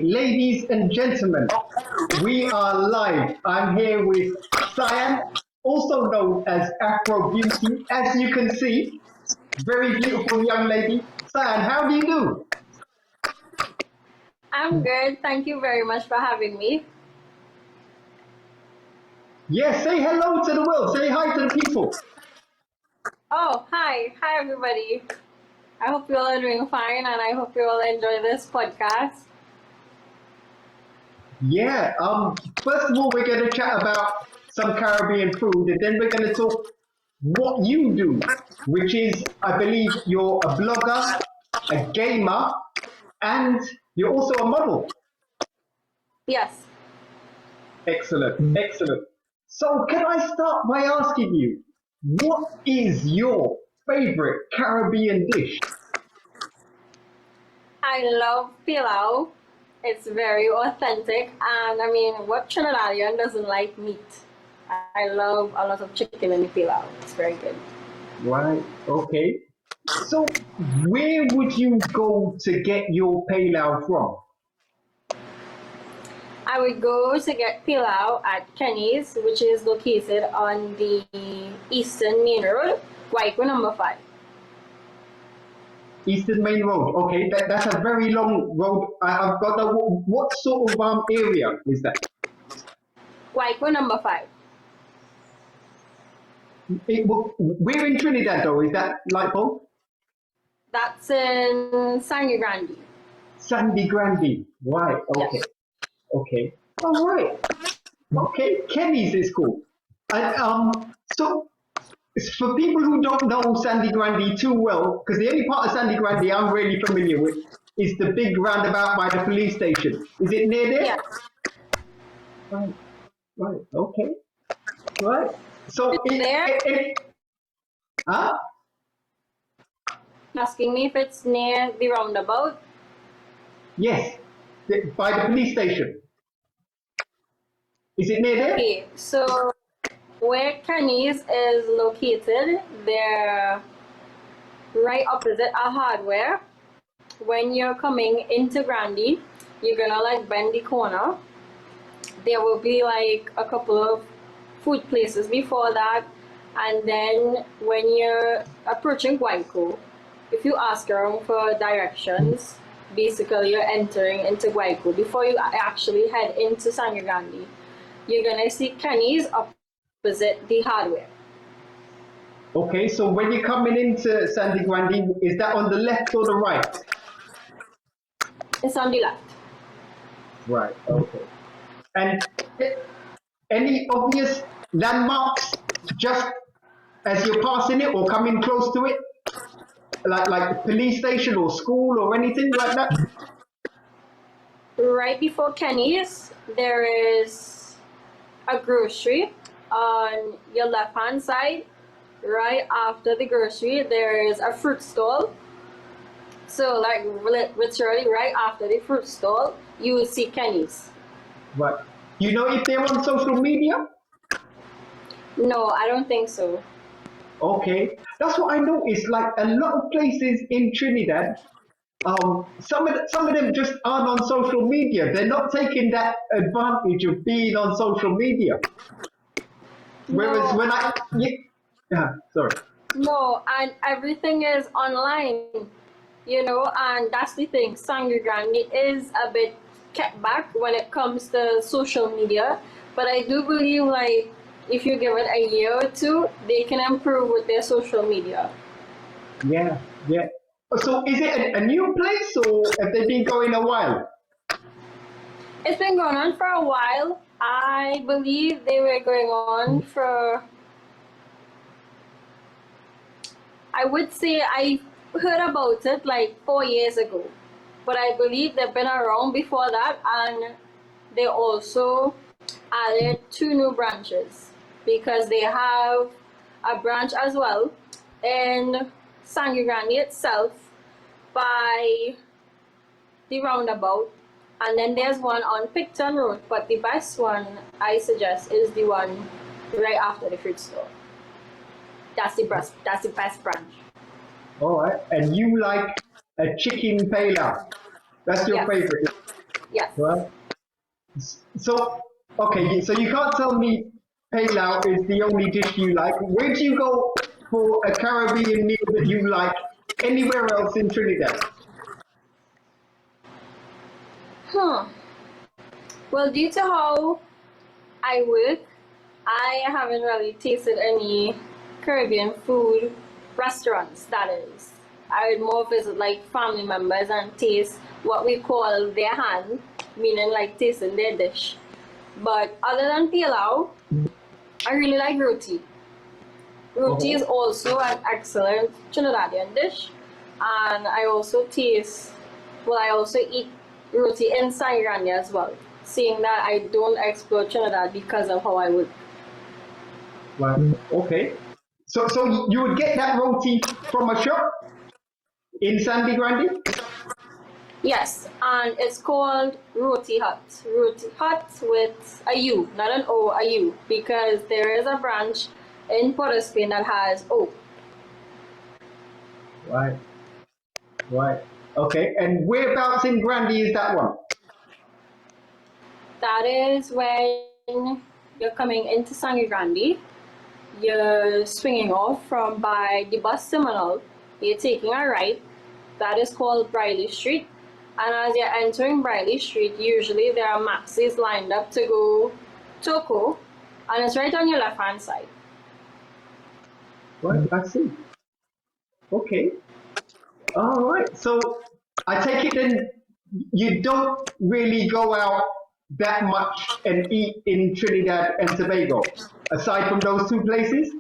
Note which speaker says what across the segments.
Speaker 1: Ladies and gentlemen, we are live. I'm here with Sian, also known as Afro Beauty. As you can see, very beautiful young lady. Sian, how do you do?
Speaker 2: I'm good. Thank you very much for having me.
Speaker 1: Yes, say hello to the world. Say hi to the people.
Speaker 2: Oh, hi. Hi, everybody. I hope you all are doing fine and I hope you all enjoy this podcast.
Speaker 1: Yeah, first of all, we're going to chat about some Caribbean food, and then we're going to talk what you do, which is, I believe, you're a blogger, a gamer, and you're also a model.
Speaker 2: Yes.
Speaker 1: Excellent, excellent. So, can I start by asking you, what is your favorite Caribbean dish?
Speaker 2: I love Pelau. It's very authentic. And I mean, what Trinidadian doesn't like meat? I love a lot of chicken in the Pelau. It's very good.
Speaker 1: Right, okay. So, where would you go to get your palau from?
Speaker 2: I would go to get Pelau at Kenny's, which is located on the Eastern Main Road, Guayco number 5.
Speaker 1: Eastern Main Road. Okay, that's a very long road. I've got a, what sort of area is that?
Speaker 2: Guayco number 5.
Speaker 1: We're in Trinidad though, is that light bulb?
Speaker 2: That's in Sangre Grande.
Speaker 1: Sandy Grande. Right, okay.
Speaker 2: Yes.
Speaker 1: Okay. All right. Okay, Kenny's is cool. And so for people who don't know Sandy Grande too well, because the only part of Sandy Grande I'm really familiar with is the big roundabout by the police station. Is it near there?
Speaker 2: Yes.
Speaker 1: Right, right, okay, right. So
Speaker 2: It's there.
Speaker 1: huh?
Speaker 2: Asking me if it's near the roundabout.
Speaker 1: Yes, by the police station. Is it near there?
Speaker 2: Okay, so where Kenny's is located, they're right opposite a hardware. When you're coming into Grande, you're gonna like bend the corner. There will be like a couple of food places before that, and then when you're approaching Guayco, if you ask around for directions, basically you're entering into Guayco. Before you actually head into Sangre Grande, you're gonna see Kenny's opposite the hardware.
Speaker 1: Okay, so when you're coming into Sandy Grande, is that on the left or the right?
Speaker 2: It's on the left.
Speaker 1: Right, okay. And any obvious landmarks just as you're passing it or coming close to it? Like police station or school or anything like that?
Speaker 2: Right before Kenny's, there is a grocery on your left hand side. Right after the grocery, there is a fruit stall. So, like, literally, right after the fruit stall, you will see Kenny's.
Speaker 1: Right. You know if they're on social media?
Speaker 2: No, I don't think so.
Speaker 1: Okay. That's what I noticed. Like a lot of places in Trinidad, some of them just aren't on social media. They're not taking that advantage of being on social media. Whereas
Speaker 2: No,
Speaker 1: when sorry.
Speaker 2: no, and everything is online, and that's the thing. Sangre Grande is a bit kept back when it comes to social media, but I do believe, like, if you give it a year or two, they can improve with their social media.
Speaker 1: Yeah, yeah. So is it a new place or have they been going a while?
Speaker 2: It's been going on for a while. I believe they were going on for, I would say I heard about it like 4 years ago, but I believe they've been around before that, and they also added 2 new branches because they have a branch as well in Sangre Grande itself by the roundabout, and then there's one on Picton Road, but the best one I suggest is the one right after the fruit store. That's the best branch.
Speaker 1: All right. And you like a chicken paella. That's your
Speaker 2: Yes.
Speaker 1: favorite.
Speaker 2: Yes.
Speaker 1: Right. So, okay, so you can't tell me Pelau is the only dish you like. Where do you go for a Caribbean meal that you like anywhere else in Trinidad?
Speaker 2: Hmm. Well, due to how I work, I haven't really tasted any Caribbean food restaurants, that is. I would more visit like family members and taste what we call their hand, meaning like tasting their dish. But other than Pilau, I really like roti. Roti is
Speaker 1: Oh,
Speaker 2: also an excellent Trinidadian dish. And I also taste, well, I also eat roti in Sangre as well, seeing that I don't explore Trinidad because of how I work.
Speaker 1: right. Okay. So you would get that roti from a shop in Sandy Grande?
Speaker 2: Yes, and it's called Roti Hut. Roti Hut with a U, not an O, a U, because there is a branch in Port Spain that has O.
Speaker 1: Right, right. Okay, and whereabouts in Grande is that one?
Speaker 2: That is when you're coming into Sangre Grande, you're swinging off from by the bus terminal, you're taking a right, that is called Briley Street. And as you're entering Briley Street, usually there are maxis lined up to go Toko, and it's right on your left hand side.
Speaker 1: Right, I see. Okay. All right. So I take it then you don't really go out that much and eat in Trinidad and Tobago, aside from those two places?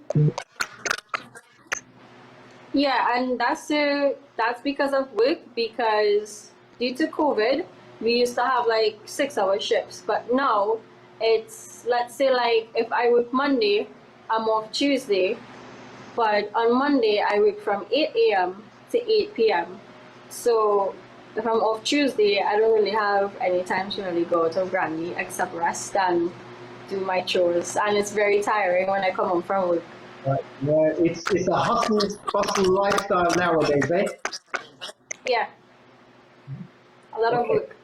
Speaker 2: Yeah, and that's because of work. Because due to COVID, we used to have like 6 hour shifts, but now it's, let's say like if I work Monday, I'm off Tuesday, but on Monday I work from 8 a.m. to 8 p.m. So if I'm off Tuesday, I don't really have any time to really go to Granny except rest and do my chores, and it's very tiring when I come home from work.
Speaker 1: Right. Yeah, it's a hustle bustle lifestyle nowadays, eh?
Speaker 2: Yeah, a lot of
Speaker 1: Okay.
Speaker 2: work.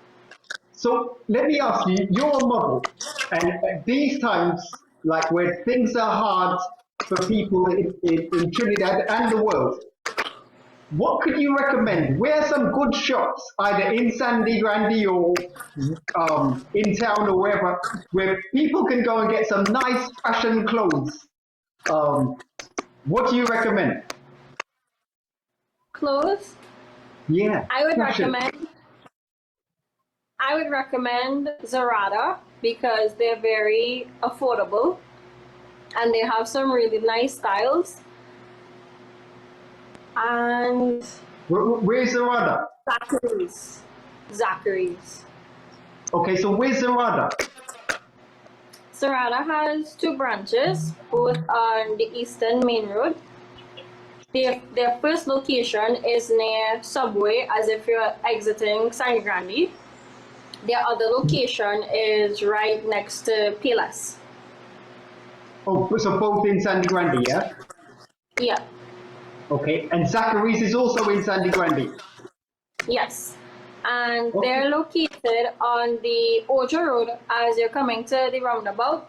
Speaker 1: So let me ask you, you're a model, and at these times, like where things are hard for people in Trinidad and the world, what could you recommend? Where are some good shops, either in Sandy Grande or in town or wherever, where people can go and get some nice fashion clothes? Um, what do you recommend?
Speaker 2: Clothes.
Speaker 1: Yeah,
Speaker 2: I would
Speaker 1: fashion.
Speaker 2: recommend I would recommend Zrada because they're very affordable and they have some really nice styles. And
Speaker 1: Where's Zrada?
Speaker 2: Zachary's. Zachary's.
Speaker 1: Okay, so where's Zrada?
Speaker 2: Zrada has two branches, both on the Eastern Main Road. Their first location is near Subway, as if you're exiting San Grande. Their other location is right next to Pilas.
Speaker 1: Oh, so both in Sandy Grande, yeah?
Speaker 2: Yeah,
Speaker 1: Okay, and Zachary's is also in Sandy Grande.
Speaker 2: yes. And
Speaker 1: Okay.
Speaker 2: they're located on the Ojo Road as you're coming to the roundabout.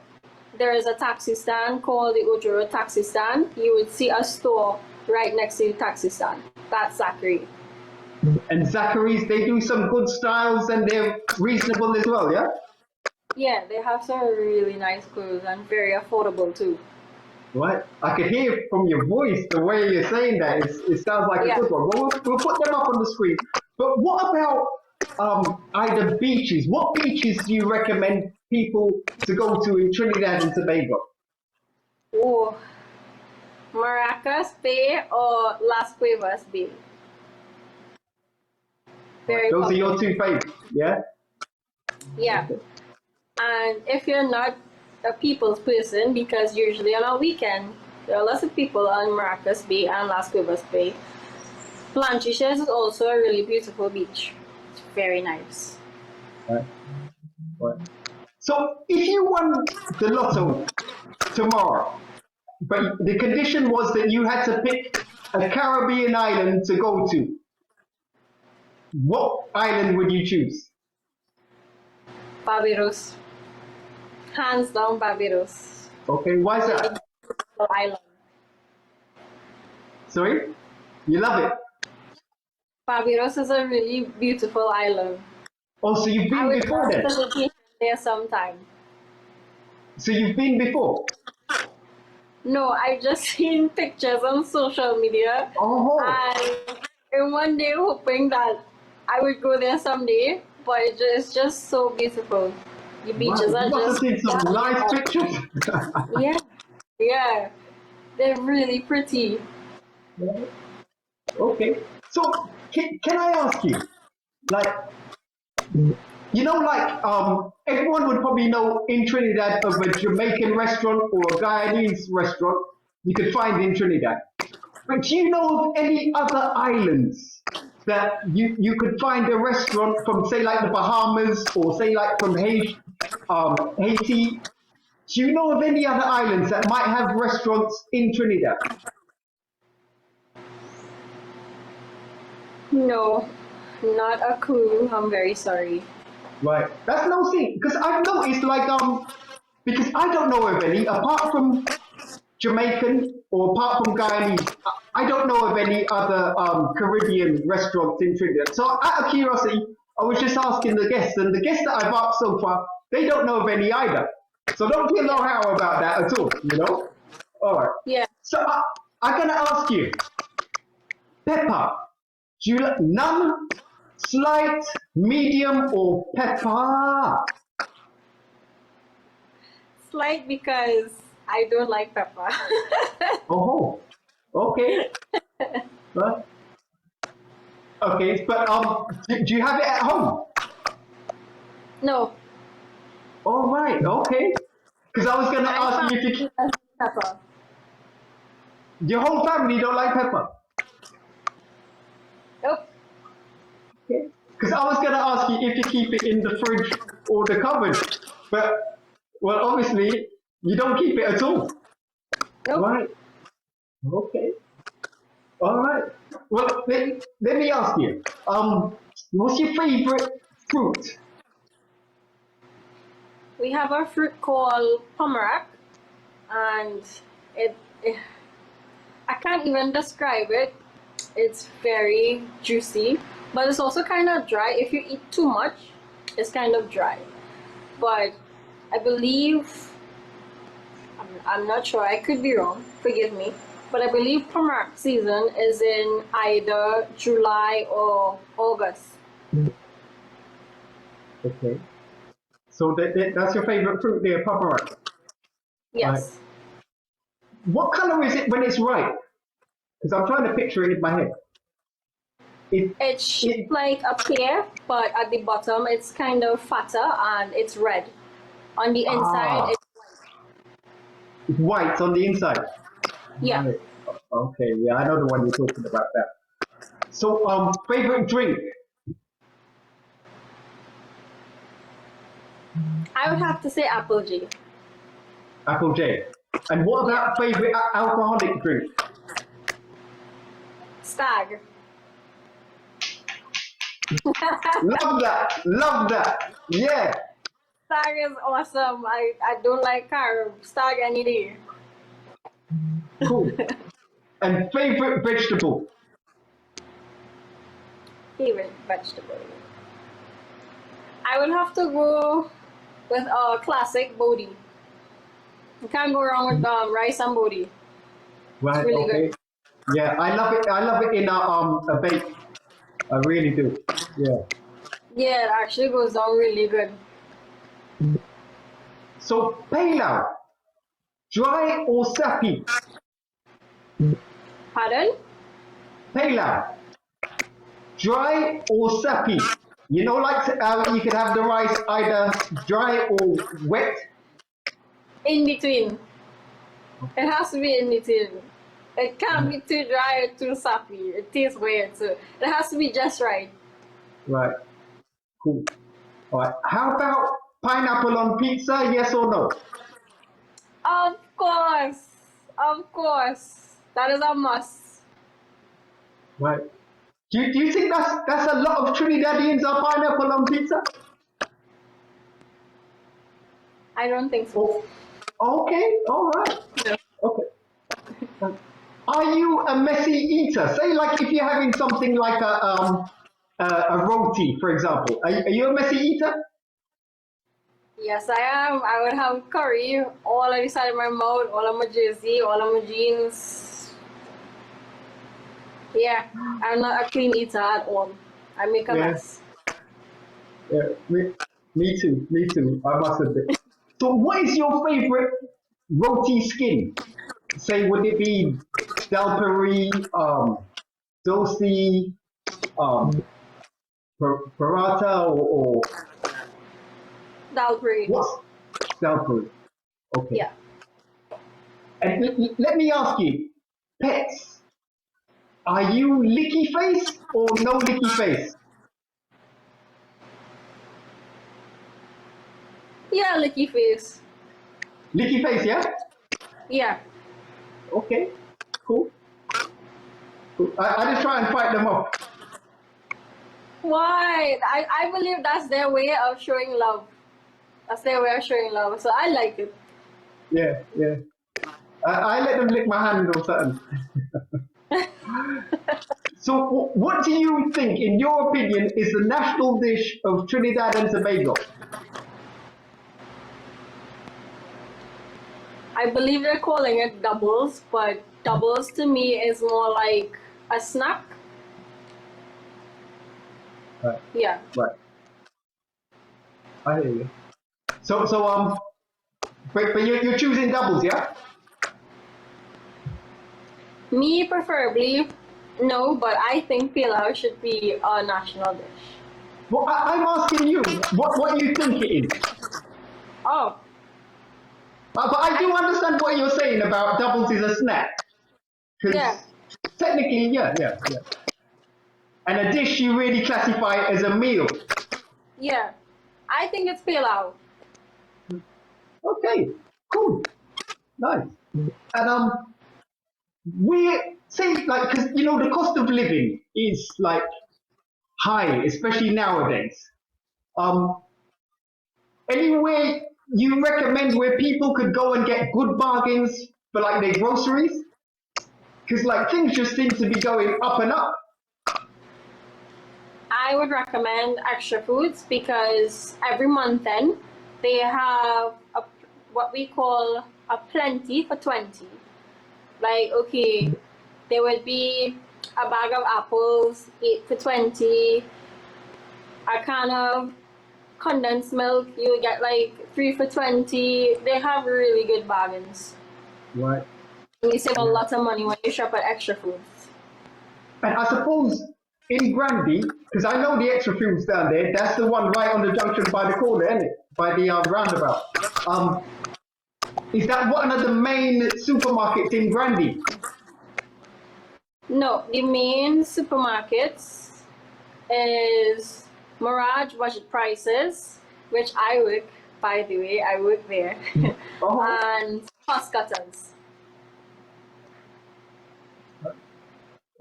Speaker 2: There is a taxi stand called the Ojo Road Taxi Stand. You would see a store right next to the taxi stand. That's Zachary.
Speaker 1: And Zachary's, they do some good styles and they're reasonable as well, yeah?
Speaker 2: Yeah, they have some really nice clothes and very affordable too.
Speaker 1: Right? I could hear from your voice the way you're saying that. It sounds like a
Speaker 2: Yeah.
Speaker 1: good one. Well, we'll put them up on the screen. But what about either beaches? What beaches do you recommend people to go to in Trinidad and Tobago?
Speaker 2: Oh, Maracas Bay or Las Cuevas Bay.
Speaker 1: Right.
Speaker 2: Very
Speaker 1: Those are
Speaker 2: popular.
Speaker 1: your two favorites, yeah?
Speaker 2: Yeah.
Speaker 1: Okay.
Speaker 2: And if you're not a people's person, because usually on a weekend, there are lots of people on Maracas Bay and Las Cuevas Bay. Planchishas is also a really beautiful beach. It's very nice.
Speaker 1: Right. Right. So if you won the lotto tomorrow, but the condition was that you had to pick a Caribbean island to go to, what island would you choose?
Speaker 2: Barbados. Hands down, Barbados.
Speaker 1: Okay, why is that?
Speaker 2: Island.
Speaker 1: Sorry? You love it?
Speaker 2: Barbados is a really beautiful island.
Speaker 1: Oh, so you've
Speaker 2: I
Speaker 1: been
Speaker 2: would
Speaker 1: before
Speaker 2: love
Speaker 1: then?
Speaker 2: to vacation there sometime.
Speaker 1: So you've been before?
Speaker 2: No, I've just seen pictures on social media,
Speaker 1: Oh,
Speaker 2: and one day hoping that I would go there someday. But it's just so beautiful. The
Speaker 1: wow.
Speaker 2: beaches are
Speaker 1: You must have
Speaker 2: just
Speaker 1: seen some nice pictures.
Speaker 2: yeah, yeah. They're really pretty.
Speaker 1: Okay. So can I ask you, like, you know, like everyone would probably know in Trinidad of a Jamaican restaurant or a Guyanese restaurant you could find in Trinidad. But do you know of any other islands that you could find a restaurant from, say, like the Bahamas or say, like from Haiti? Do you know of any other islands that might have restaurants in Trinidad?
Speaker 2: No, not a clue. I'm very sorry.
Speaker 1: Right. That's no thing because I've noticed like because I don't know of any apart from Jamaican or apart from Guyanese. I don't know of any other Caribbean restaurants in Trinidad. So out of curiosity, I was just asking the guests, and the guests that I've asked so far, they don't know of any either. So don't feel no how about that at all. You know. All right.
Speaker 2: Yeah.
Speaker 1: So I'm gonna ask you, pepper. Do you like none, slight, medium, or pepper?
Speaker 2: Slight because I don't like pepper.
Speaker 1: Oh, okay. Right. Okay, but do you have it at home?
Speaker 2: No,
Speaker 1: All right, okay. Because I was gonna
Speaker 2: my
Speaker 1: ask you if
Speaker 2: family doesn't like pepper.
Speaker 1: your whole family don't like pepper.
Speaker 2: Nope.
Speaker 1: Okay. Because I was gonna ask you if you keep it in the fridge or the cupboard, but well, obviously you don't keep it at all.
Speaker 2: Nope.
Speaker 1: Right. Okay. All right. Well, let me ask you. What's your favorite fruit?
Speaker 2: We have a fruit called pomerac, and it I can't even describe it. It's very juicy, but it's also kind of dry. If you eat too much, it's kind of dry. But I believe, I'm not sure, I could be wrong, forgive me, but I believe pomerac season is in either July or August.
Speaker 1: Okay. So that's your favorite fruit there, pepper. Right.
Speaker 2: Yes.
Speaker 1: What color is it when it's ripe? Because I'm trying to picture it in my head. It,
Speaker 2: It's shaped
Speaker 1: it
Speaker 2: like a pear, but at the bottom it's kind of fatter and it's red. On the inside,
Speaker 1: ah, it's white on the inside.
Speaker 2: yeah.
Speaker 1: Right. Okay. Yeah, I know the one you're talking about. That. So, favorite drink?
Speaker 2: I would have to say apple G.
Speaker 1: Apple J. And what
Speaker 2: Yeah.
Speaker 1: about favorite alcoholic drink?
Speaker 2: Stag.
Speaker 1: Love that. Love that. Yeah.
Speaker 2: Stag is awesome. I don't like carb. Stag any day.
Speaker 1: Cool. And favorite vegetable?
Speaker 2: Favorite vegetable. I would have to go with a classic bodi. You can't go wrong with rice and bodi. It's
Speaker 1: Right.
Speaker 2: really
Speaker 1: Okay.
Speaker 2: good.
Speaker 1: Yeah, I love it. I love it in a bake. I really do. Yeah.
Speaker 2: Yeah, it actually goes down really good.
Speaker 1: So, Pelau, dry or sappy?
Speaker 2: Pardon?
Speaker 1: Pelau, dry or sappy? You know, like you could have the rice either dry or wet.
Speaker 2: In between. It has to be in between. It can't be too dry or too sappy. It tastes weird, so it has to be just right.
Speaker 1: Right. Cool. All right. How about pineapple on pizza? Yes or no?
Speaker 2: Of course. Of course. That is a must.
Speaker 1: Right. Do you think that's a lot of Trinidadians are pineapple on pizza?
Speaker 2: I don't think so.
Speaker 1: Oh, okay, all right.
Speaker 2: No.
Speaker 1: Okay. Are you a messy eater? Say, like, if you're having something like a roti, for example. Are you a messy eater?
Speaker 2: Yes, I am. I would have curry all on the side of my mouth, all on my jersey, all on my jeans. Yeah, I'm not a clean eater at all. I make a
Speaker 1: Yeah,
Speaker 2: mess.
Speaker 1: yeah. Me too. Me too. I must admit. So, what is your favorite roti skin? Say, would it be Dalperi, Dosi, um, Paratha, or
Speaker 2: Dalbury.
Speaker 1: what's Dalperi? Okay.
Speaker 2: Yeah.
Speaker 1: And let me ask you, pets, are you licky face or no licky face?
Speaker 2: Yeah, licky face.
Speaker 1: Licky face, yeah?
Speaker 2: Yeah.
Speaker 1: Okay, cool. Cool. I just try and fight them off.
Speaker 2: Why? I believe that's their way of showing love. That's their way of showing love. So I like it.
Speaker 1: Yeah, yeah. I let them lick my hand or something. So, what do you think, in your opinion, is the national dish of Trinidad and Tobago?
Speaker 2: I believe they're calling it doubles, but doubles to me is more like a snack.
Speaker 1: Right,
Speaker 2: Yeah.
Speaker 1: right. I hear you. So, but you're choosing doubles, yeah?
Speaker 2: Me preferably, no, but I think Pilau should be a national dish.
Speaker 1: Well, I'm asking you what you think it is.
Speaker 2: Oh,
Speaker 1: But I do understand what you're saying about doubles is a snack.
Speaker 2: yeah,
Speaker 1: Because technically, yeah, yeah, yeah. And a dish you really classify as a meal.
Speaker 2: yeah. I think it's Pilau.
Speaker 1: Okay, cool, nice. And we say like because the cost of living is like high, especially nowadays. Um, anywhere you recommend where people could go and get good bargains for like their groceries? Because like things just seem to be going up and up.
Speaker 2: I would recommend Xtrafoods because every month then they have what we call a plenty for 20. Like, okay, there would be a bag of apples, 8 for 20, a can of condensed milk, you get like 3 for 20. They have really good bargains.
Speaker 1: Right.
Speaker 2: You save a
Speaker 1: Yeah.
Speaker 2: lot of money when you shop at Xtrafoods.
Speaker 1: And I suppose in Grande, because I know the extra fuels down there, that's the one right on the junction by the corner, isn't it? By the roundabout. Um, is that one of the main supermarkets in Grande?
Speaker 2: No, the main supermarkets is Mirage Budget Prices, which I work, by the way, I work there,
Speaker 1: Oh,
Speaker 2: and Costco's.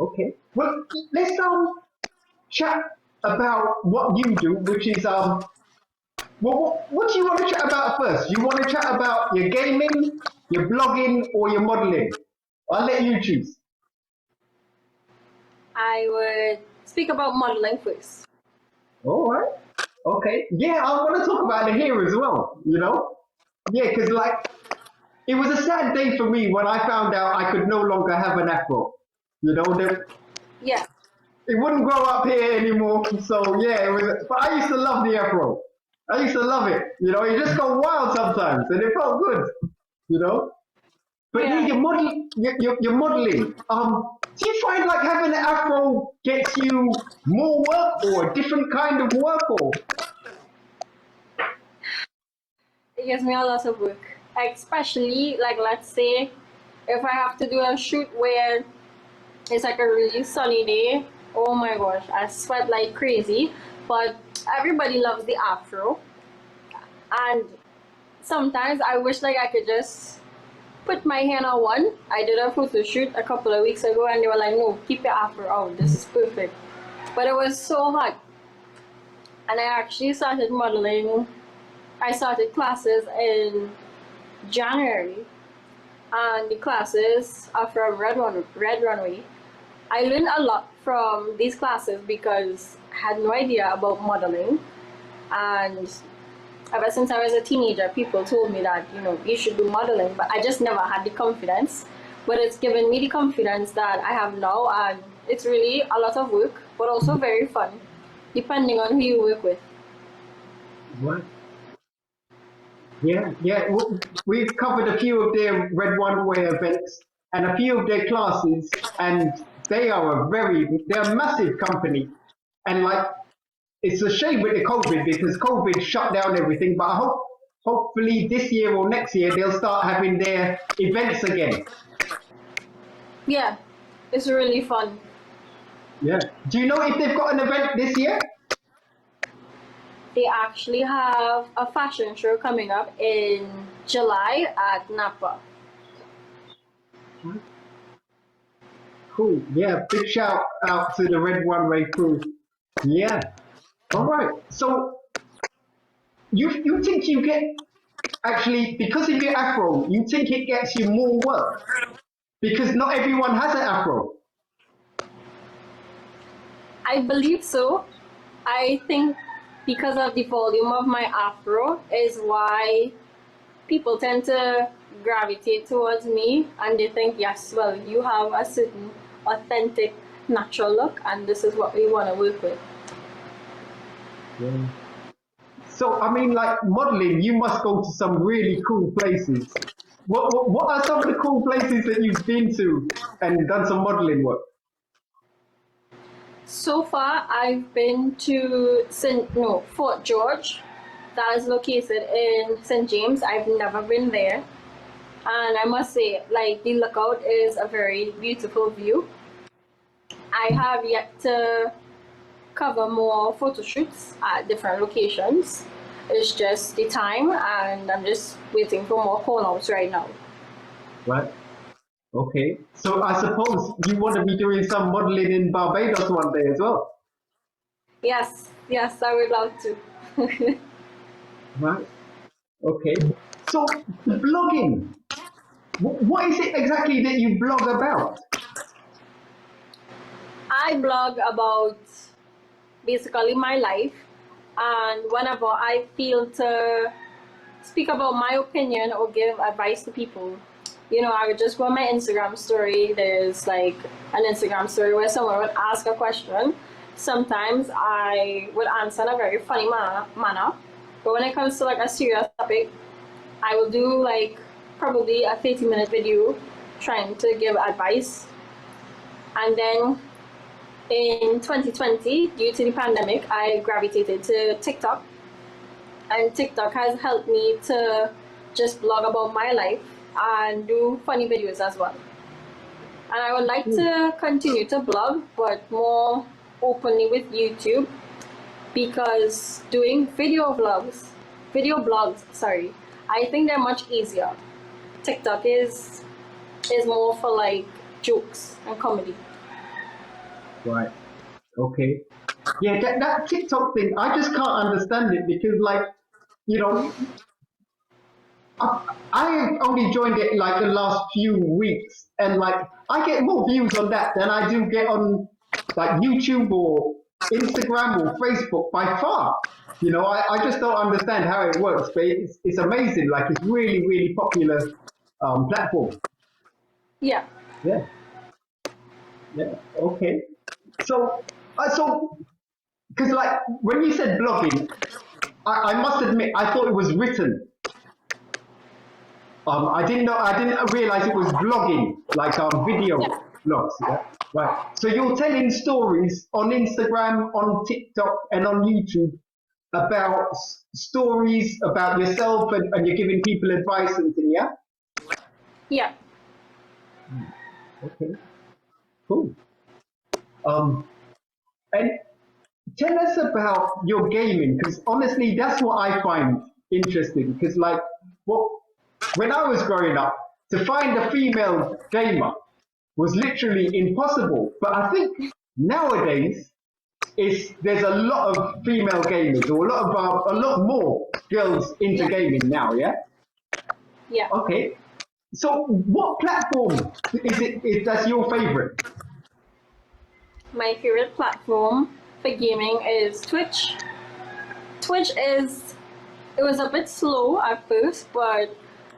Speaker 1: okay. Well, let's chat about what you do, which is well, what do you want to chat about first? You want to chat about your gaming, your blogging, or your modeling? I'll let you choose.
Speaker 2: I would speak about modeling first.
Speaker 1: All right. Okay. Yeah, I want to talk about the hair as well. Yeah, because like it was a sad day for me when I found out I could no longer have an afro. That
Speaker 2: Yeah,
Speaker 1: it wouldn't grow up here anymore. So yeah, it was. But I used to love the afro. I used to love it. You just go wild sometimes, and it felt good. You know. But yeah,
Speaker 2: yeah.
Speaker 1: you're modeling. Do you find like having an afro gets you more work or a different kind of work or?
Speaker 2: It gives me a lot of work. Especially, like, let's say, if I have to do a shoot where it's like a really sunny day, oh my gosh, I sweat like crazy. But everybody loves the afro. And sometimes I wish like I could just put my hair on one. I did a photo shoot a couple of weeks ago and they were like, no, keep your afro out. This is perfect. But it was so hot. And I actually started modeling I started classes in January, and the classes are from Red Runway. I learned a lot from these classes because I had no idea about modeling, and ever since I was a teenager, people told me that, you should do modeling, but I just never had the confidence. But it's given me the confidence that I have now, and it's really a lot of work, but also very fun, depending on who you work with.
Speaker 1: What? Yeah, yeah. We've covered a few of their Red Runway events and a few of their classes, and they're a massive company. And like, it's a shame with the COVID because COVID shut down everything. But hopefully this year or next year they'll start having their events again.
Speaker 2: Yeah, it's really fun.
Speaker 1: Yeah. Do you know if they've got an event this year?
Speaker 2: They actually have a fashion show coming up in July at Napa.
Speaker 1: Cool. Yeah. Big shout out to the Red Runway crew. Yeah. All right. So you think you get actually because of your afro, you think it gets you more work because not everyone has an afro.
Speaker 2: I believe so. I think because of the volume of my afro is why people tend to gravitate towards me, and they think, yes, well, you have a certain authentic natural look, and this is what we want to work with.
Speaker 1: Yeah. So I mean, like modeling, you must go to some really cool places. What are some of the cool places that you've been to and done some modeling work?
Speaker 2: So far, I've been to Fort George, that is located in St. James. I've never been there, and I must say, like, the lookout is a very beautiful view. I have yet to cover more photo shoots at different locations. It's just the time, and I'm just waiting for more call outs right now.
Speaker 1: Right. Okay. So I suppose you want to be doing some modeling in Barbados one day as well.
Speaker 2: Yes, yes, I would love to.
Speaker 1: Right. Okay. So blogging. What is it exactly that you blog about?
Speaker 2: I blog about basically my life, and whenever I feel to speak about my opinion or give advice to people, I would just go on my Instagram story. There's like an Instagram story where someone would ask a question. Sometimes I would answer in a very funny manner, but when it comes to like a serious topic, I will do like probably a 30-minute video trying to give advice. And then in 2020, due to the pandemic, I gravitated to TikTok, and TikTok has helped me to just blog about my life and do funny videos as well. And I would like to continue to blog, but more openly with YouTube, because doing video blogs, sorry, I think they're much easier. TikTok is more for like jokes and comedy.
Speaker 1: Right. Okay. Yeah, that TikTok thing, I just can't understand it because, like, you know, I only joined it like the last few weeks, and like I get more views on that than I do get on like YouTube or Instagram or Facebook by far. I just don't understand how it works, but it's amazing. Like it's really popular platform.
Speaker 2: Yeah.
Speaker 1: Yeah, yeah, okay. So because like when you said blogging, I must admit I thought it was written. I didn't realize it was vlogging, like video
Speaker 2: Yeah.
Speaker 1: vlogs. Yeah, right. So you're telling stories on Instagram, on TikTok, and on YouTube about stories about yourself, and you're giving people advice and things. Yeah.
Speaker 2: Yeah.
Speaker 1: Okay. Cool. Um, and tell us about your gaming, because honestly, that's what I find interesting. Because like, what when I was growing up, to find a female gamer was literally impossible. But I think nowadays there's a lot of female gamers, or a lot more girls into
Speaker 2: Yeah.
Speaker 1: gaming now. Yeah.
Speaker 2: Yeah.
Speaker 1: Okay. So, what platform that's your favorite?
Speaker 2: My favorite platform for gaming is Twitch. Twitch is, it was a bit slow at first, but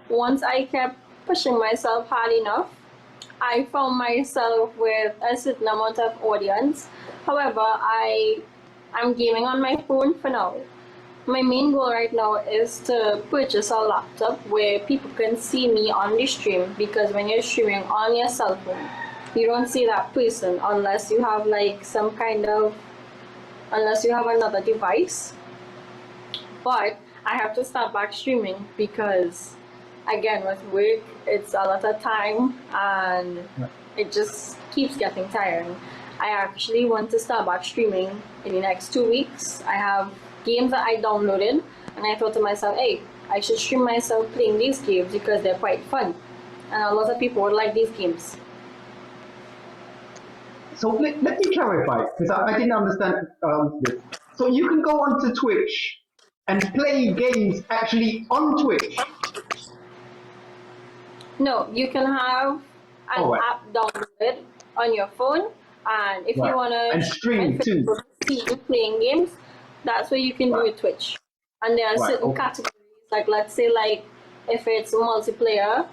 Speaker 2: once I kept pushing myself hard enough, I found myself with a certain amount of audience. However, I'm gaming on my phone for now. My main goal right now is to purchase a laptop where people can see me on the stream, because when you're streaming on your cell phone, you don't see that person unless you have like some kind of, unless you have another device. But I have to start back streaming because, again, with work, it's a lot of time and it just keeps getting tiring. I actually want to start back streaming in the next 2 weeks. I have games that I downloaded, and I thought to myself, hey, I should stream myself playing these games because they're quite fun. And a lot of people would like these games.
Speaker 1: So let me clarify, because I didn't understand this. So you can go onto Twitch and play games actually on Twitch.
Speaker 2: No, you can have an
Speaker 1: Right.
Speaker 2: app downloaded on your phone, and if
Speaker 1: Right.
Speaker 2: you want
Speaker 1: And
Speaker 2: to
Speaker 1: stream too.
Speaker 2: see you playing games, that's what you can do with Twitch. And there are certain categories, like let's say like if it's multiplayer,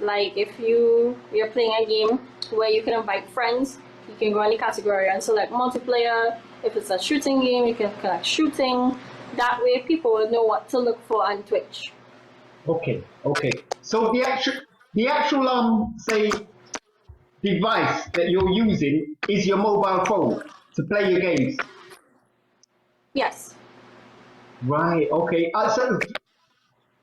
Speaker 2: like if you're playing a game where you can invite friends, you can go in the category and select multiplayer. If it's a shooting game, you can select shooting. That way people will know what to look for on Twitch.
Speaker 1: Okay. So the actual say device that you're using is your mobile phone to play your games.
Speaker 2: Yes.
Speaker 1: Right. Okay. So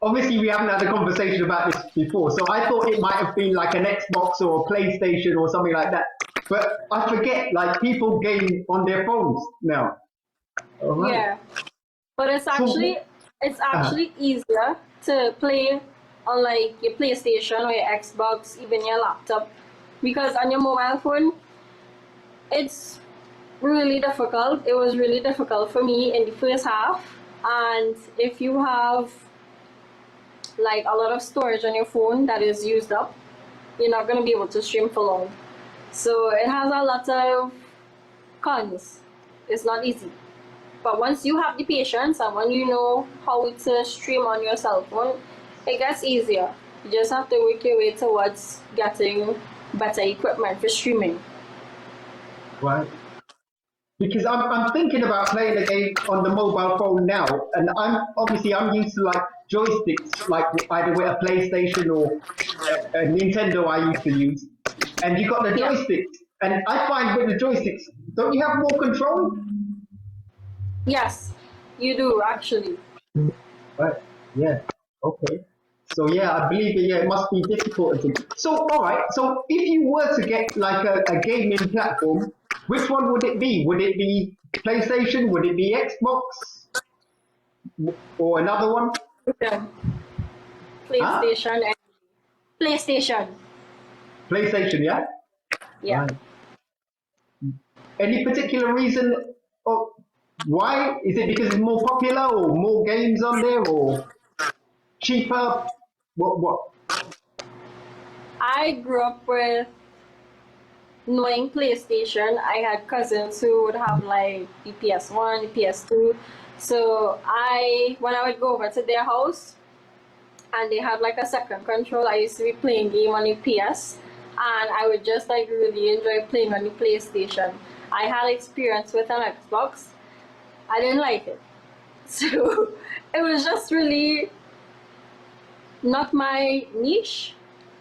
Speaker 1: obviously we haven't had a conversation about this before, so I thought it might have been like an Xbox or a PlayStation or something like that. But I forget, like people game on their phones now. All right.
Speaker 2: Yeah. But it's
Speaker 1: So,
Speaker 2: actually easier to play on like your PlayStation or your Xbox, even your laptop, because on your mobile phone, it's really difficult. It was really difficult for me in the first half, and if you have like a lot of storage on your phone that is used up, you're not going to be able to stream for long. So it has a lot of cons. It's not easy. But once you have the patience and when you know how to stream on your cell phone, it gets easier. You just have to work your way towards getting better equipment for streaming.
Speaker 1: right. Because I'm thinking about playing a game on the mobile phone now, and I'm used to like joysticks, like either with a PlayStation or a Nintendo I used to use, and you got the
Speaker 2: Yeah.
Speaker 1: joysticks, and I find with the joysticks, don't you have more control?
Speaker 2: Yes, you do actually.
Speaker 1: Right. Yeah. Okay. So yeah, I believe it. Yeah, it must be difficult. So all right. So if you were to get like a gaming platform, which one would it be? Would it be PlayStation? Would it be Xbox? Or another one?
Speaker 2: Yeah.
Speaker 1: Huh?
Speaker 2: PlayStation and PlayStation.
Speaker 1: PlayStation, yeah?
Speaker 2: Yeah.
Speaker 1: Right. Any particular reason of why? Is it because it's more popular or more games on there or cheaper? What?
Speaker 2: I grew up with knowing PlayStation. I had cousins who would have like the PS1, the PS2. So when I would go over to their house and they had like a second control, I used to be playing game on the PS, and I would just like really enjoy playing on the PlayStation. I had experience with an Xbox. I didn't like it. So it was just really not my niche.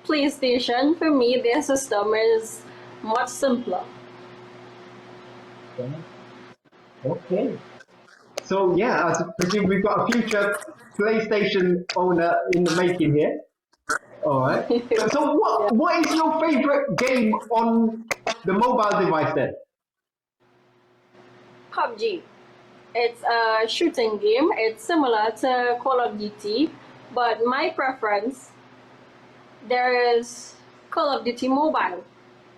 Speaker 2: PlayStation, for me, their system is much simpler.
Speaker 1: Okay. So yeah, I presume we've got a future PlayStation owner in the making here. All right. So
Speaker 2: Yeah.
Speaker 1: what is your favorite game on the mobile device then?
Speaker 2: PUBG. It's a shooting game. It's similar to Call of Duty, but my preference, there is Call of Duty Mobile.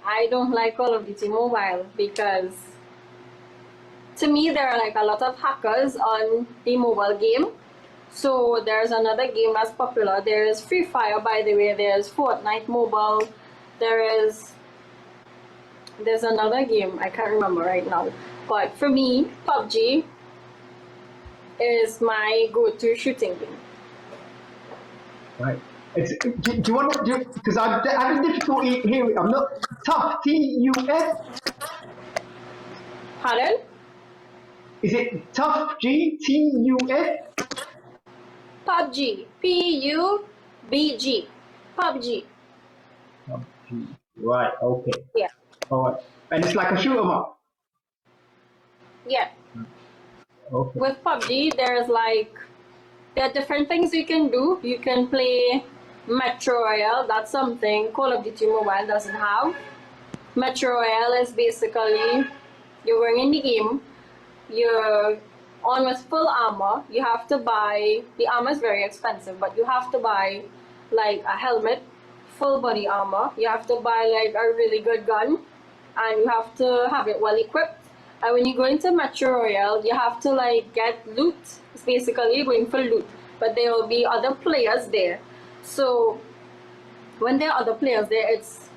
Speaker 2: I don't like Call of Duty Mobile because to me, there are like a lot of hackers on the mobile game. So there's another game that's popular. There's Free Fire, by the way. There's Fortnite Mobile. There's another game I can't remember right now. But for me, PUBG is my go-to shooting game.
Speaker 1: Right. Do you want to, because I'm having difficulty hearing. I'm not tough. TUF.
Speaker 2: Pardon?
Speaker 1: Is it tough? TUF.
Speaker 2: PUBG. PUBG. PUBG.
Speaker 1: Right. Okay.
Speaker 2: Yeah.
Speaker 1: All right. And it's like a shoot 'em up.
Speaker 2: Yeah.
Speaker 1: Okay.
Speaker 2: With PUBG, there are different things you can do. You can play Metro Royale. That's something Call of Duty Mobile doesn't have. Metro Royale is basically you're going in the game, you're on with full armor. You have to buy, the armor is very expensive, but you have to buy like a helmet, full body armor. You have to buy like a really good gun, and you have to have it well equipped. And when you go into Metro Royale, you have to like get loot. It's basically you're going for loot, but there will be other players there. So when there are other players there, it's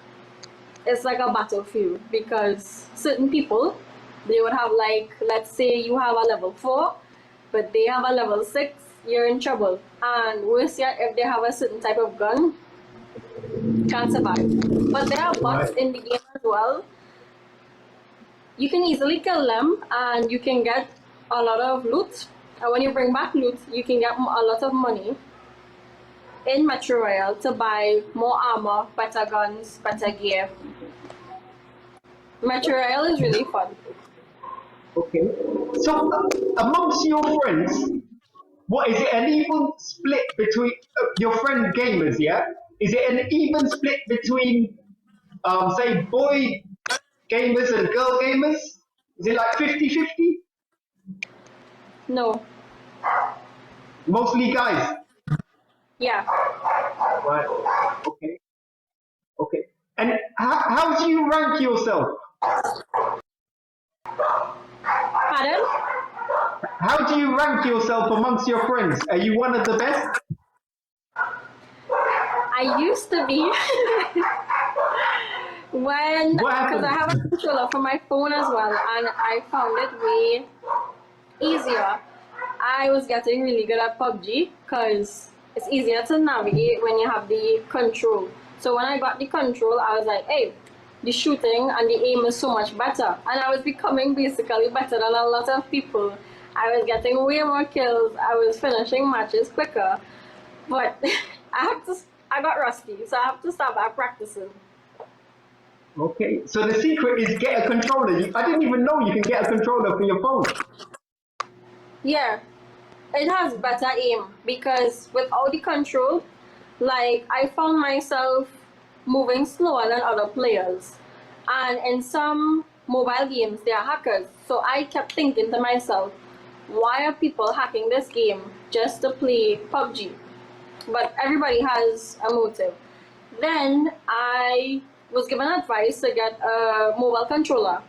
Speaker 2: like a battlefield, because certain people, they would have like, let's say you have a level 4, but they have a level 6, you're in trouble. And worse yet, if they have a certain type of gun, can't survive. But there are bots in the game as well. You can easily kill them and you can get a lot of loot. And when you bring back loot, you can get a lot of money in Metro Royale to buy more armor, better guns, better gear. Metro Royale is really fun.
Speaker 1: Okay. So amongst your friends, what is it? An even split between your friend gamers? Yeah. Is it an even split between, say, boy gamers and girl gamers? Is it like 50-50?
Speaker 2: No.
Speaker 1: Mostly guys.
Speaker 2: Yeah.
Speaker 1: Right. Okay. Okay. And how do you rank yourself?
Speaker 2: Pardon?
Speaker 1: How do you rank yourself amongst your friends? Are you one of the best?
Speaker 2: I used to be. Because I have a controller for my phone as well, and I found it way easier. I was getting really good at PUBG because it's easier to navigate when you have the control. So when I got the control, I was like, hey, the shooting and the aim is so much better. And I was becoming basically better than a lot of people. I was getting way more kills. I was finishing matches quicker. But I got rusty, so I have to start back practicing.
Speaker 1: Okay, so the secret is get a controller. I didn't even know you can get a controller for your phone.
Speaker 2: Yeah, it has better aim because without the control, like I found myself moving slower than other players. And in some mobile games, there are hackers. So I kept thinking to myself, why are people hacking this game just to play PUBG? But everybody has a motive. Then I was given advice to get a mobile controller,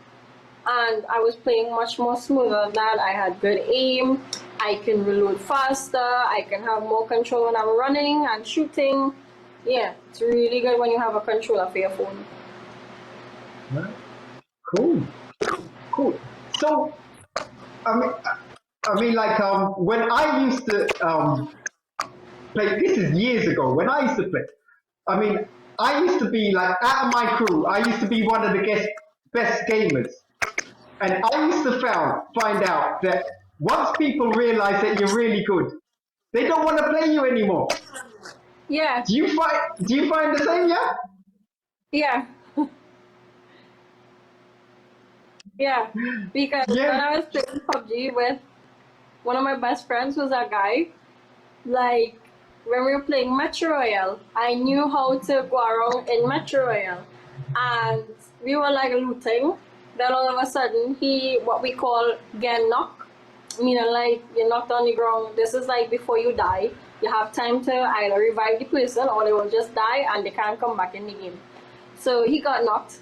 Speaker 2: and I was playing much more smoother than that. I had good aim, I can reload faster, I can have more control when I'm running and shooting. Yeah, it's really good when you have a controller for your phone.
Speaker 1: Right. Cool. So, I mean, like, when I used to play, this is years ago, when I used to play, I mean, I used to be like, out of my crew, I used to be one of the best gamers. And I used to find out that once people realize that you're really good, they don't want to play you anymore.
Speaker 2: Yeah.
Speaker 1: Do you find the same, yeah?
Speaker 2: Yeah. Yeah. Because when I was playing PUBG with one of my best friends was a guy, like when we were playing Metro Royale, I knew how to go around in Metro Royale. And we were like looting. Then all of a sudden, what we call get knock, meaning like you're knocked on the ground. This is like before you die. You have time to either revive the person or they will just die and they can't come back in the game. So he got knocked.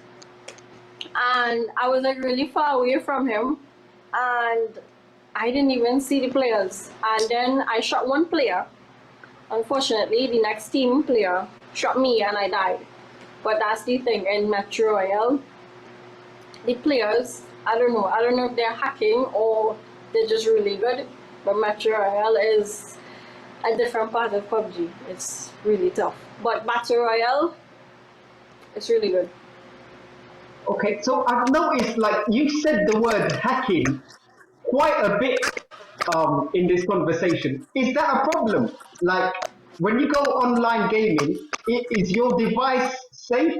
Speaker 2: And I was like really far away from him. and I didn't even see the players. And then I shot one player. Unfortunately, the next team player shot me and I died. But that's the thing in Metro Royale. The players, I don't know if they're hacking or they're just really good. But Metro Royale is a different part of PUBG. It's really tough. But Battle Royale, it's really good.
Speaker 1: Okay, so I've noticed, like, you said the word hacking quite a bit in this conversation. Is that a problem? Like, when you go online gaming, is your device safe?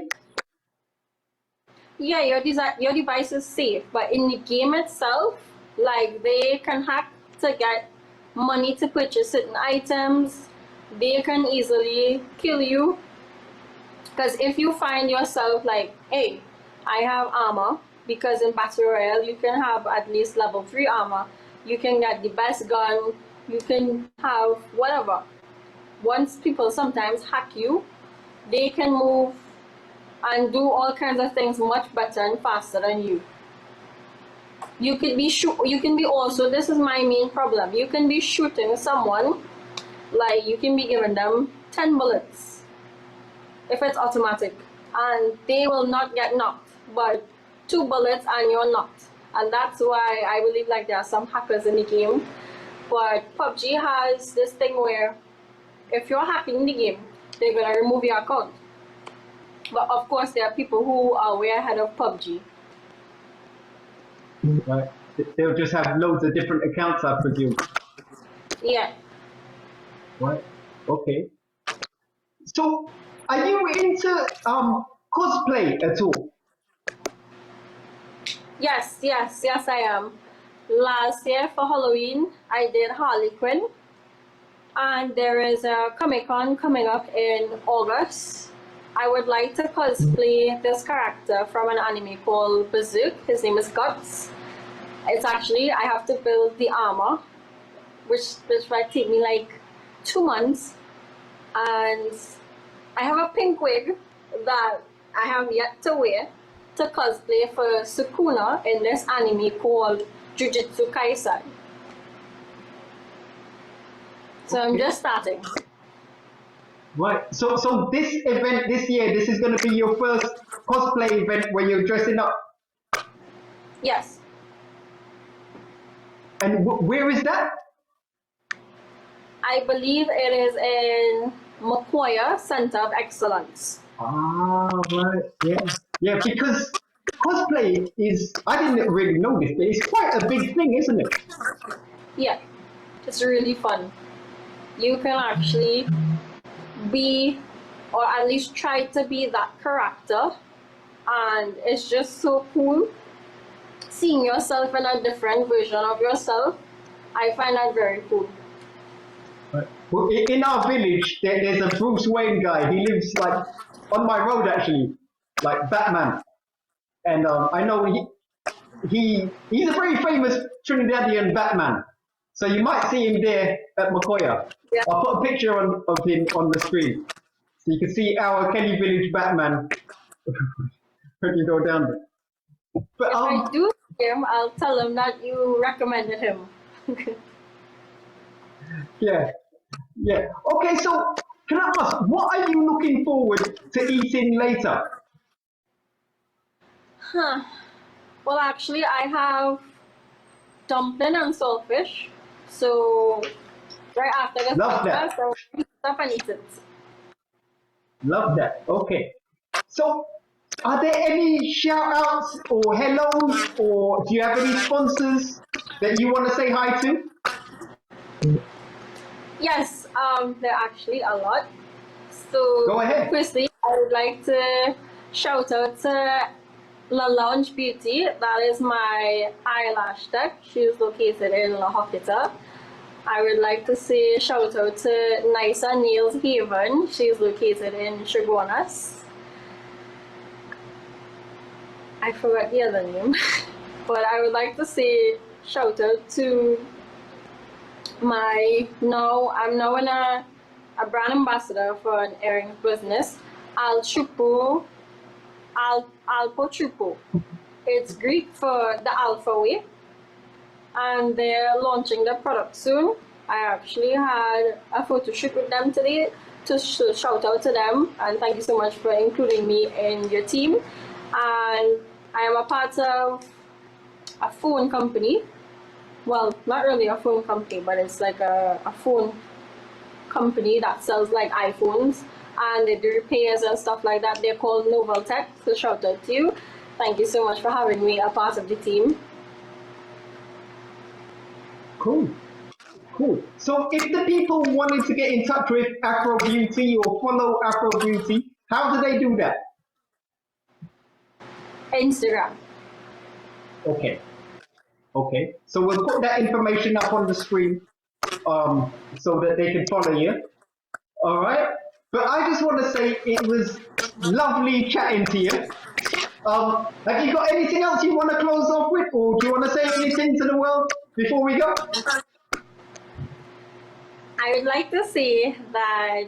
Speaker 2: Yeah, your device is safe, but in the game itself, like they can hack to get money to purchase certain items. They can easily kill you. Because if you find yourself like, hey, I have armor, because in Battle Royale you can have at least level 3 armor, you can get the best gun, you can have whatever. Once people sometimes hack you, they can move and do all kinds of things much better and faster than you. You can be also, this is my main problem, you can be shooting someone, like you can be giving them 10 bullets if it's automatic, and they will not get knocked, but 2 bullets and you're knocked. And that's why I believe like there are some hackers in the game. But PUBG has this thing where if you're hacking the game, they're gonna remove your account. But of course, there are people who are way ahead of PUBG.
Speaker 1: Right. They'll just have loads of different accounts, I presume.
Speaker 2: Yeah.
Speaker 1: Right. Okay. So, are you into cosplay at all?
Speaker 2: Yes, I am. Last year for Halloween, I did Harley Quinn, and there is a Comic Con coming up in August. I would like to cosplay this character from an anime called Berserk. His name is Guts. It's actually, I have to build the armor, which might take me like 2 months. And I have a pink wig that I have yet to wear to cosplay for Sukuna in this anime called Jujutsu Kaisen. So I'm just starting.
Speaker 1: Right. So this event this year, this is going to be your first cosplay event where you're dressing up.
Speaker 2: Yes,
Speaker 1: And where is that?
Speaker 2: I believe it is in Makoya Center of Excellence.
Speaker 1: Ah, right. Yeah. Yeah, because cosplay is, I didn't really know this, but it's quite a big thing, isn't it?
Speaker 2: Yeah, it's really fun. You can actually be, or at least try to be that character, and it's just so cool seeing yourself in a different version of yourself. I find that very cool.
Speaker 1: Right. Well, in our village, there's a Bruce Wayne guy. He lives like on my road, actually, like Batman. And I know he's a very famous Trinidadian Batman. So you might see him there at Makoya.
Speaker 2: Yeah.
Speaker 1: I'll put a picture of him on the screen. So you can see our Kelly Village Batman when you go down there. But
Speaker 2: If I do see him, I'll tell him that you recommended him.
Speaker 1: yeah. Yeah. Okay, so can I ask, what are you looking forward to eating later?
Speaker 2: Huh. Well, actually, I have dumpling and saltfish. So right after the
Speaker 1: Love that.
Speaker 2: podcast, I will pick it up and eat it.
Speaker 1: Love that. Okay. So are there any shout outs or hellos or do you have any sponsors that you want to say hi to?
Speaker 2: Yes, there are actually a lot. So
Speaker 1: Go ahead.
Speaker 2: firstly, I would like to shout out to La Lounge Beauty. That is my eyelash tech. She's located in La Hoquita. I would like to say shout out to Nisa Nails Haven. She's located in Chaguanas. I forgot the other name. But I would like to say shout out to I'm now in a brand ambassador for an earrings business, Alpo Chupo. It's Greek for the alpha way. and they're launching the product soon. I actually had a photo shoot with them today to shout out to them, and thank you so much for including me in your team. And I am a part of a phone company. Well, not really a phone company, but it's like a phone company that sells like iPhones and they do repairs and stuff like that. They're called Novel Tech. So shout out to you. Thank you so much for having me a part of the team.
Speaker 1: Cool. Cool. So if the people wanted to get in touch with Afro Beauty or follow Afro Beauty, how do they do that?
Speaker 2: Instagram.
Speaker 1: Okay. Okay. So we'll put that information up on the screen so that they can follow you. All right. But I just want to say it was lovely chatting to you. Have you got anything else you want to close off with, or do you want to say anything to the world before we go?
Speaker 2: I would like to say that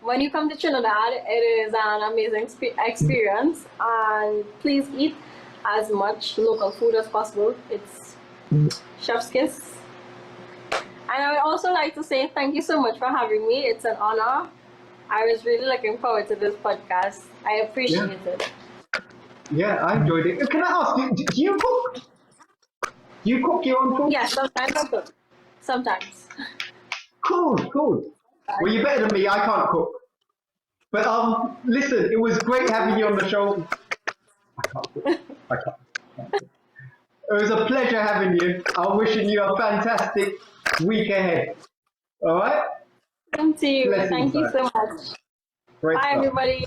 Speaker 2: when you come to Trinidad, it is an amazing experience, and please eat as much local food as possible. It's chef's kiss. And I would also like to say thank you so much for having me. It's an honor. I was really looking forward to this podcast. I appreciate it.
Speaker 1: Yeah, I enjoyed it. Can I ask, do you cook? Do you cook your own food?
Speaker 2: Yeah, sometimes I cook. Sometimes.
Speaker 1: Cool, cool. Well, you're better than me. I can't cook. But listen, it was great having you on the show. I can't cook. I can't cook. It was a pleasure having you. I'm wishing you a fantastic week ahead. All right?
Speaker 2: Thank you.
Speaker 1: Blessings,
Speaker 2: Thank you
Speaker 1: man.
Speaker 2: so much.
Speaker 1: Great
Speaker 2: Bye,
Speaker 1: stuff.
Speaker 2: everybody.